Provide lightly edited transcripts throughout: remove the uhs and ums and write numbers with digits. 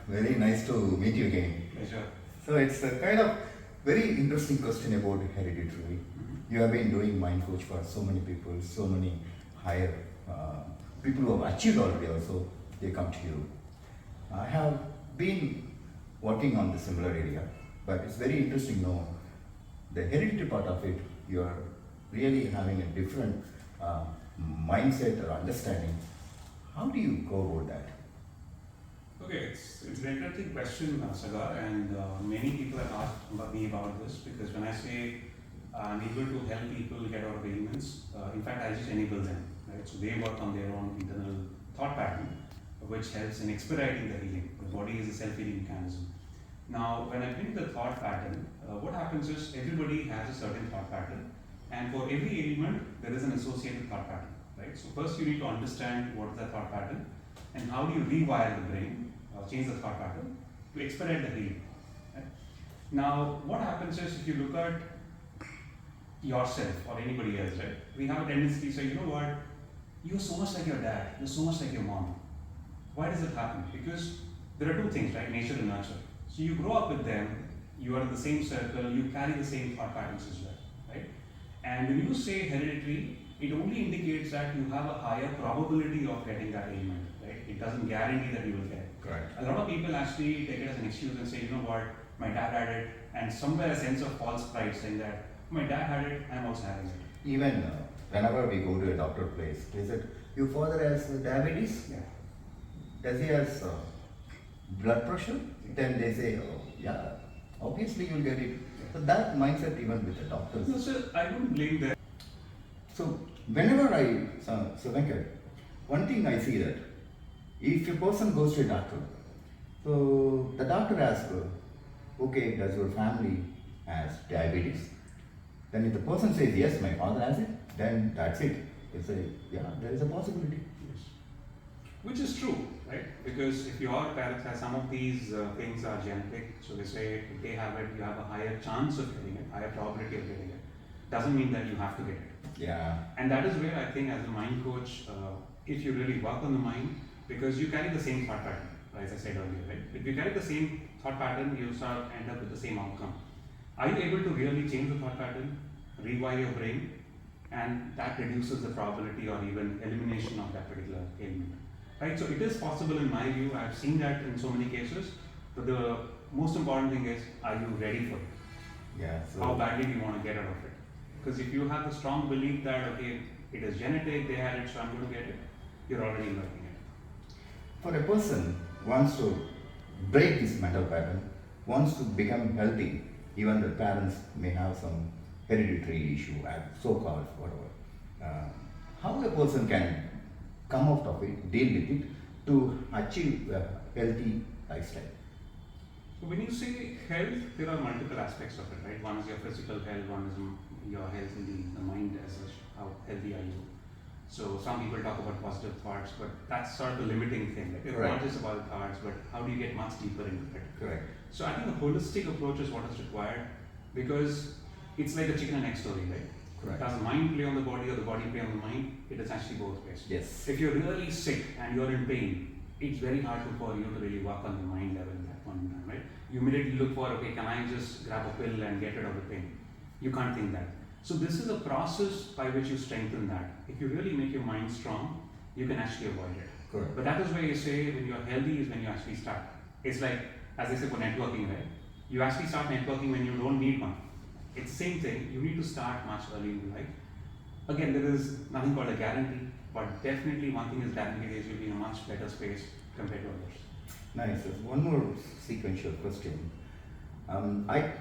Very nice to meet you again. Pleasure. So it's a kind of very interesting question about hereditary. You have been doing mind coach for so many people, so many higher people who have achieved already also, they come to you. I have been working on the similar area, but it's very interesting to know the hereditary part of it, you are really having a different mindset or understanding. How do you go about that? Okay, it's an interesting question, Saga, and many people have asked me about this because when I say I'm able to help people get out of ailments, in fact, I just enable them, right? So they work on their own internal thought pattern, which helps in expediting the healing. The body is a self-healing mechanism. Now, when I bring the thought pattern, what happens is everybody has a certain thought pattern, and for every ailment, there is an associated thought pattern, right? So first you need to understand what is that thought pattern, and how do you rewire the brain, change the thought pattern to expedite the healing. Right? Now, what happens is if you look at yourself or anybody else, right? We have a tendency to say, you know what, you're so much like your dad, you're so much like your mom. Why does it happen? Because there are two things, right? Nature and nurture. So you grow up with them, you are in the same circle, you carry the same thought patterns as well, right? And when you say hereditary, it only indicates that you have a higher probability of getting that ailment, right? It doesn't guarantee that you will get it. Correct. A lot of people actually take it as an excuse and say, you know what, my dad had it, and somewhere a sense of false pride saying that my dad had it, I'm also having it. Even whenever we go to a doctor place, they said, your father has diabetes? Yeah. Does he has blood pressure? Then they say, oh, yeah, obviously you'll get it. So that mindset even with the doctors. No, sir, I don't blame them. So whenever so Venkat, one thing I see that if a person goes to a doctor, so the doctor asks, okay, does your family has diabetes? Then if the person says, yes, my father has it, then that's it. They say, yeah, there is a possibility. Yes. Which is true, right? Because if your parents have some of these things are genetic, so they say if they have it, you have a higher chance of getting it, higher probability of getting it. Doesn't mean that you have to get it. Yeah. And that is where I think as a mind coach, if you really work on the mind, because you carry the same thought pattern, as I said earlier, right? If you carry the same thought pattern, you end up with the same outcome. Are you able to really change the thought pattern, rewire your brain, and that reduces the probability or even elimination of that particular ailment, right? So it is possible in my view. I've seen that in so many cases, but the most important thing is, are you ready for it? Yeah. So How badly do you want to get out of it? Because if you have the strong belief that, okay, it is genetic, they had it, so I'm going to get it, you're already learning it. for a person wants to break this mental pattern, wants to become healthy, even the parents may have some hereditary issue, so-called whatever. How a person can come out of it, deal with it, to achieve a healthy lifestyle? So when you say health, there are multiple aspects of it, right? One is your physical health, one is your health in the mind as such, how healthy are you? So some people talk about positive thoughts, but that's sort of the limiting thing. Like it's Right. not just about thoughts, but how do you get much deeper into it? Correct. So I think a holistic approach is what is required because it's like a chicken and egg story, right? Correct. Does the mind play on the body or the body play on the mind? It is actually both ways. Yes. If you're really sick and you're in pain, it's very hard for you to really work on the mind level at that point in time, right? You immediately look for, okay, can I just grab a pill and get rid of the pain? You can't think that. So this is a process by which you strengthen that. If you really make your mind strong, you can actually avoid it. Correct. But that is where you say when you're healthy is when you actually start. It's like, as I said for networking, right? You actually start networking when you don't need one. It's the same thing. You need to start much early in life. Again, there is nothing called a guarantee, but definitely one thing is guaranteed is you'll be in a much better space compared to others. Nice. There's one more sequential question. I've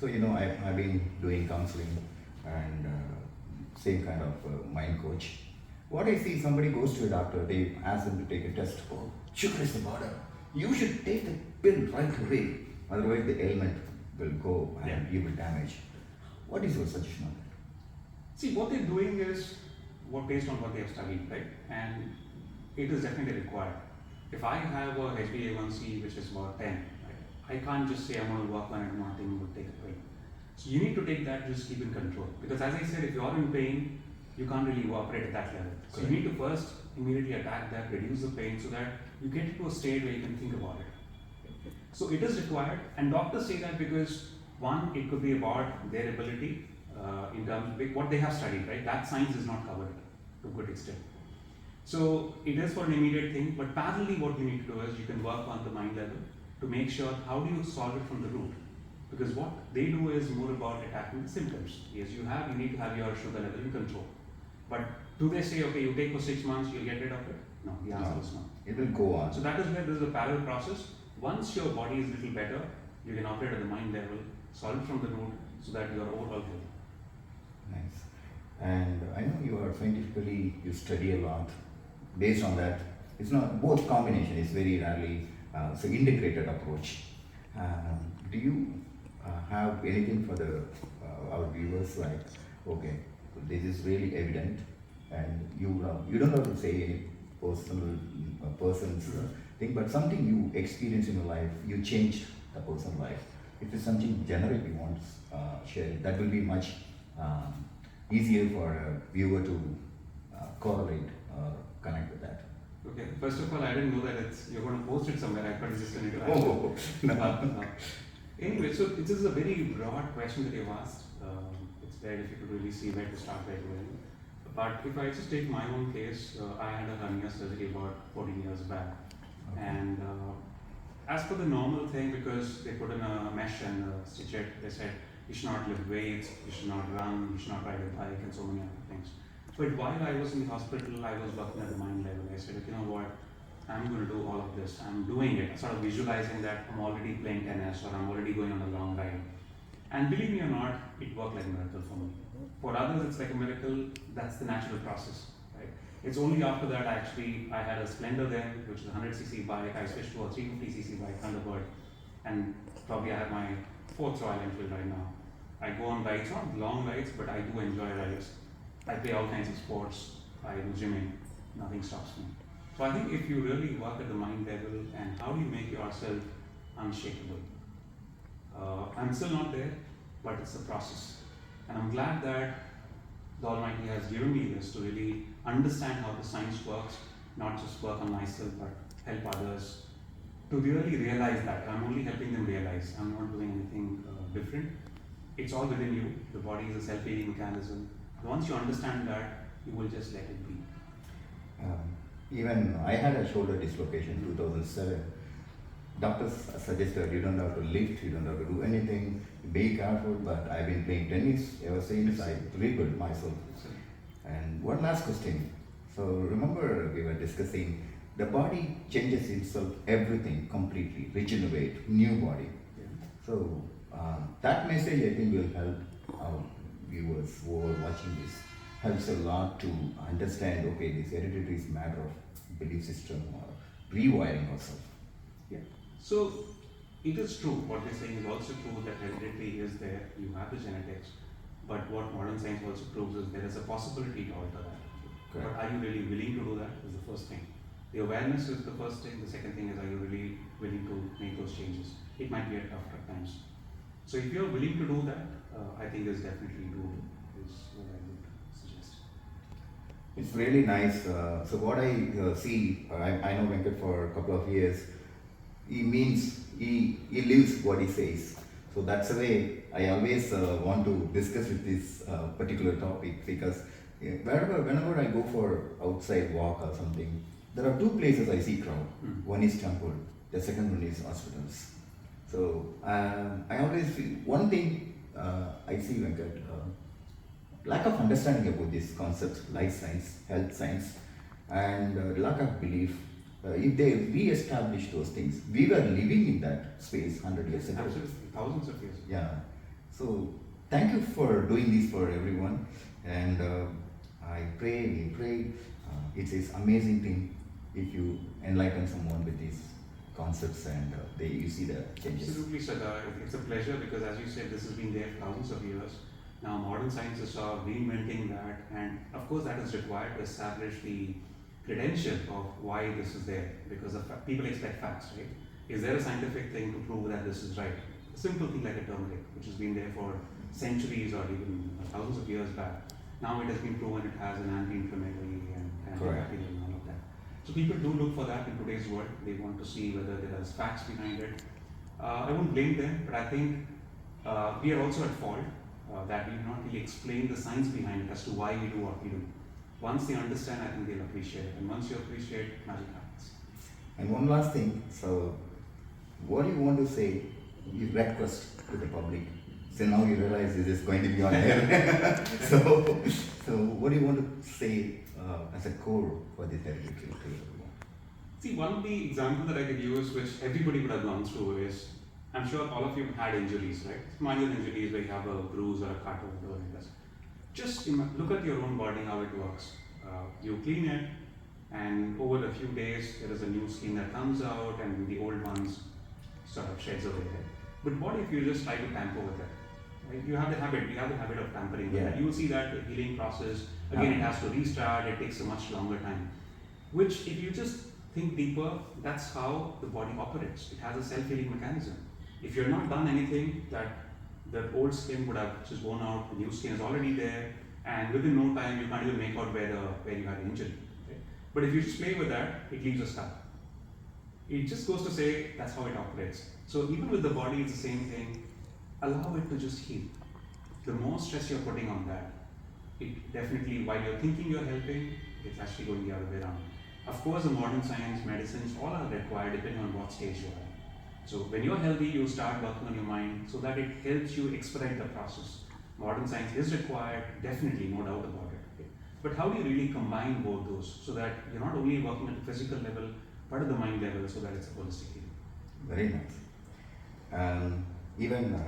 been doing counseling and same kind of mind coach. What I see, somebody goes to a doctor, they ask them to take a test for sugar is the border. You should take the pill right away, otherwise the ailment will go and you will damage. What is your suggestion on that? See, what they're doing is based on what they have studied, right? And it is definitely required. If I have a HbA1c which is about 10, right, I can't just say I'm going to work on it, nothing will take a pill. So you need to take that, just keep in control. Because as I said, if you're in pain, you can't really operate at that level. So you need to first immediately attack that, reduce the pain so that you get to a state where you can think about it. So it is required, and doctors say that because one, it could be about their ability in terms of what they have studied, right? That science is not covered to a good extent. So it is for an immediate thing, but parallelly what you need to do is you can work on the mind level to make sure how do you solve it from the root. Because what they do is more about attacking the symptoms. Yes, you need to have your sugar level in control. But do they say, okay, you take for 6 months, you'll get rid of it? No, the answer is no. It will go on. So that is where there is a parallel process. Once your body is a little better, you can operate at the mind level, solve it from the root so that you are overall healthy. Nice. And I know you are scientifically, you study a lot. Based on that, it's not both combination is very rarely so integrated approach. Do you have anything for the our viewers like, okay, this is really evident, and you don't have to say any personal person's thing, but something you experience in your life, you changed the person's life. If it's something general you want to share, that will be much easier for a viewer to correlate or connect with that. Okay, first of all, I didn't know that you're going to post it somewhere. I thought it's just going to Oh, no. Anyway, so it is a very broad question that you've asked. It's very difficult to really see where to start right away. But if I just take my own case, I had a hernia surgery about 14 years back. Okay. And as per the normal thing, because they put in a mesh and stitch it, they said you should not lift weights, you should not run, you should not ride a bike, and so many other things. But while I was in the hospital, I was working at the mind level. I said, you know what, I'm going to do all of this. I'm doing it, sort of visualizing that I'm already playing tennis or I'm already going on a long ride. And believe me or not, it worked like a miracle for me. For others, it's like a miracle. That's the natural process, right? It's only after that I had a Splendor then, which is a 100cc bike. I switched to a 350cc bike, Thunderbird, and probably I have my 4th Royal Enfield right now. I go on rides, not long rides, but I do enjoy rides. I play all kinds of sports. I do gymming. Nothing stops me. So I think if you really work at the mind level and how do you make yourself unshakable? I'm still not there, but it's a process. And I'm glad that the Almighty has given me this to really understand how the science works, not just work on myself, but help others to really realize that. I'm only helping them realize. I'm not doing anything different. It's all within you. The body is a self-healing mechanism. Once you understand that, you will just let it be. Even I had a shoulder dislocation in 2007. Doctors suggested you don't have to lift, you don't have to do anything, be careful, but I've been playing tennis ever since. I rebuilt myself. And one last question. So remember we were discussing the body changes itself, everything completely, regenerate, new body. Yeah. So that message I think will help our viewers who are watching this. Helps a lot to understand, okay, this hereditary is a matter of belief system or rewiring ourselves. Yeah. So it is true, what they're saying is also true that heredity is there, you have the genetics, but what modern science also proves is there is a possibility to alter that. Correct. But are you really willing to do that is the first thing. The awareness is the first thing, the second thing is are you really willing to make those changes? It might be at tough times. So if you're willing to do that, I think it's definitely doable, is what I would suggest. It's really nice. So what I see, I know Venkat for a couple of years. He lives what he says. So that's the way I always want to discuss with this particular topic, because whenever I go for outside walk or something, there are two places I see crowd. One is temple, the second one is hospitals. So I always feel one thing I see, Venkat, lack of understanding about these concepts, life science, health science, and lack of belief. If they re-establish those things, we were living in that space 100 years ago. Absolutely, thousands of years. Yeah. So thank you for doing this for everyone, and we pray. It's this amazing thing if you enlighten someone with these concepts and you see the changes. Absolutely, Saha. It's a pleasure because, as you said, this has been there for thousands of years. Now, modern scientists are reinventing that, and of course, that is required to establish the credential of why this is there, because people expect facts, right? Is there a scientific thing to prove that this is right? A simple thing like a turmeric, which has been there for centuries or even thousands of years back. Now it has been proven it has an anti-inflammatory and antibacterial and all of that. So people do look for that in today's world. They want to see whether there is facts behind it, I won't blame them, but I think we are also at fault that we have not really explained the science behind it as to why we do what we do. Once they understand, I think they'll appreciate it. And once you appreciate, magic happens. And one last thing, so what do you want to say, you request to the public? So now you realize this is going to be on air. so what do you want to say as a core for this hereditary retreat? See, one of the examples that I could use, which everybody would have gone through, is I'm sure all of you have had injuries, right? Minor injuries where you have a bruise or a cut or whatever it is. Just look at your own body, how it works. You clean it, and over a few days, there is a new skin that comes out, and the old ones sort of sheds away. Right? But what if you just try to tamper with it? Right? We have the habit of tampering with it. You will see that the healing process, again, it has to restart, it takes a much longer time. Which, if you just think deeper, that's how the body operates. It has a self-healing mechanism. If you're not done anything, that the old skin would have just worn out, the new skin is already there, and within no time you can't even make out where you had the injury. Okay? But if you just play with that, it leaves a scar. It just goes to say that's how it operates. So even with the body, it's the same thing. Allow it to just heal. The more stress you're putting on that, it definitely, while you're thinking you're helping, it's actually going the other way around. Of course, the modern science, medicines, all are required depending on what stage you are. So when you're healthy, you start working on your mind so that it helps you expedite the process. Modern science is required, definitely, no doubt about it. Okay? But how do you really combine both those so that you're not only working at the physical level, but at the mind level so that it's a holistic healing? Very nice. Even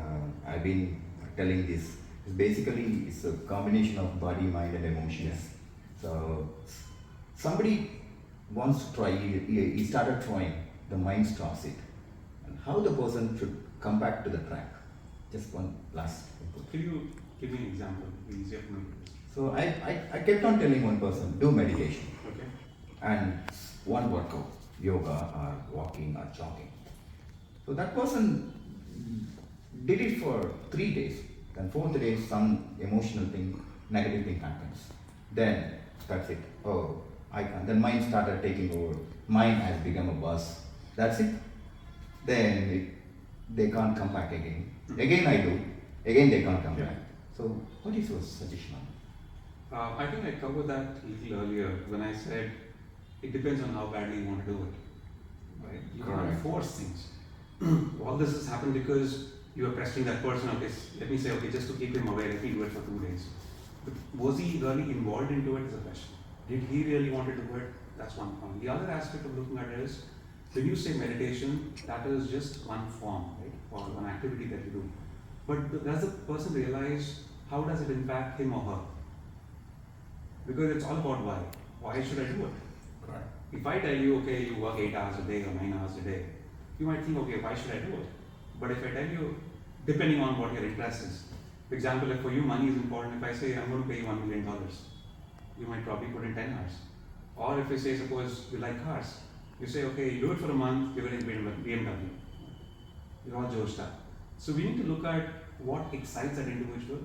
I've been telling this, basically it's a combination of body, mind and emotions. Yes. So somebody wants to try, he started trying, the mind stops it. And how the person should come back to the track? Just one last input. Can you give me an example? It'll be easier for me. So I kept on telling one person, do meditation. Okay. And one workout, yoga or walking or jogging. So that person did it for 3 days. Then 4th day, some emotional thing, negative thing happens. Then that's it. Oh, I can't. Then mind started taking over. Mind has become a bus. That's it. Then they can't come back again. Again I do. Again they can't come back. So what is your suggestion? I think I covered that a little earlier when I said it depends on how badly you want to do it. Right? You can't force things. All this has happened because you are pestering that person. Okay, let me say, okay, just to keep him away, let me do it for 2 days. But was he really involved into it is a question. Did he really want to do it? That's one point. The other aspect of looking at it is, when you say meditation, that is just one form, right? Or one activity that you do. But does the person realize how does it impact him or her? Because it's all about why. Why should I do it? Correct. If I tell you, okay, you work 8 hours a day or 9 hours a day, you might think, okay, why should I do it? But if I tell you, depending on what your interest is, for example, if for you money is important, if I say I'm going to pay you $1 million, you might probably put in 10 hours. Or if I say, suppose you like cars, you say, okay, you do it for a month, you're going to BMW. You're all Joe stuff. So we need to look at what excites that individual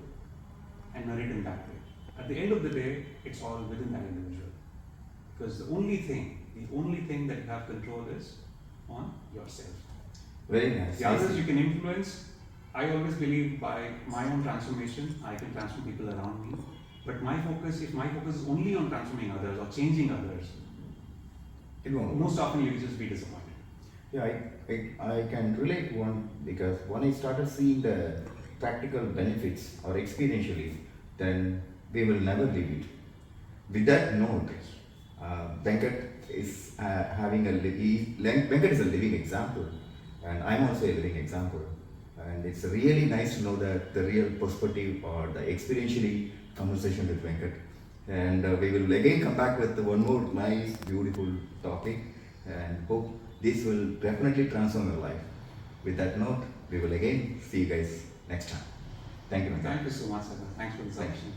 and narrate in that way. At the end of the day, it's all within that individual. Because the only thing that you have control is on yourself. Very nice. The others you can influence. I always believe by my own transformation, I can transform people around me. But if my focus is only on transforming others or changing others, most often you will just be disappointed. Yeah, I can relate one because when I started seeing the practical benefits or experientially, then we will never leave it. With that note, Venkat is Venkat is a living example, and I'm also a living example. And it's really nice to know that the real perspective or the experientially conversation with Venkat. And we will again come back with one more nice, beautiful topic, and hope this will definitely transform your life. With that note, we will again see you guys next time. Thank you. Thank you so much, Saha. Thanks for the session.